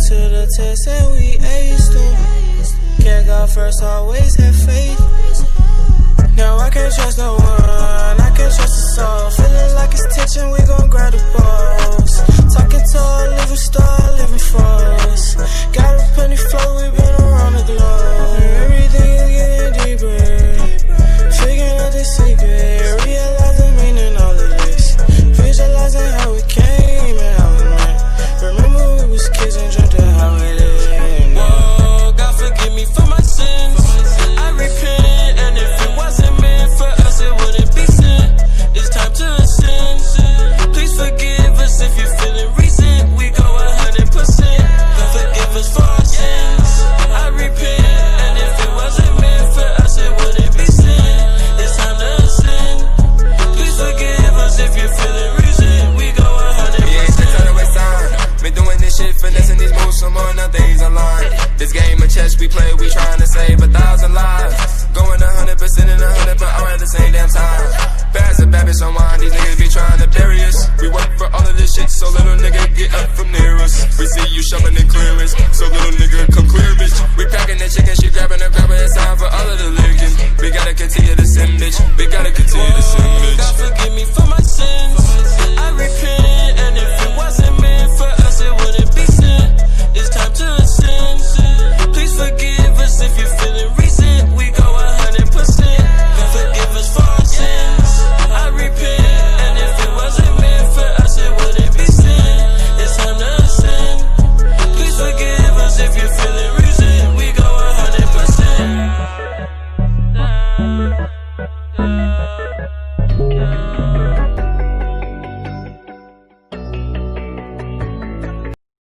to the test and we aced them. Can't go first, always have faith. Now I can't trust no one, I can't trust the soul. Feeling like it's tension, we gon' grab the balls. Talking to a living star, living for us. Got a penny flow, we been around the globe. Everything is getting deeper, figuring out the secret. Realize the meaning of all of this. Visualizing how we came and how we went. Remember we was kids and dreamt of how it ended. Whoa, God forgive me for my sins. I repent, and if it wasn't meant for us, it wouldn't be sin. It's time to ascend. Please forgive us if you're feeling recent. We go 100%. Forgive us for our sins. I repent, and if it wasn't meant for us, it wouldn't be sin. It's time to ascend. Please forgive us if you're feeling recent. We go 100%. Yeah, straight to the west side. Been doing this shit, finessing these moves, some more, nothing's aligned. This game of chess we play, we trying to save 1,000 lives. Going 100% and 100, but all at the same damn time. Pass a bad bitch on mine, these niggas be trying to bury us. We work for all of this shit, so little nigga get up from near us. We see you shoving in clearance, so little nigga come clear, bitch. We packing that chicken, she grabbing her, it's time for all of the licking. We gotta continue to send, bitch. We gotta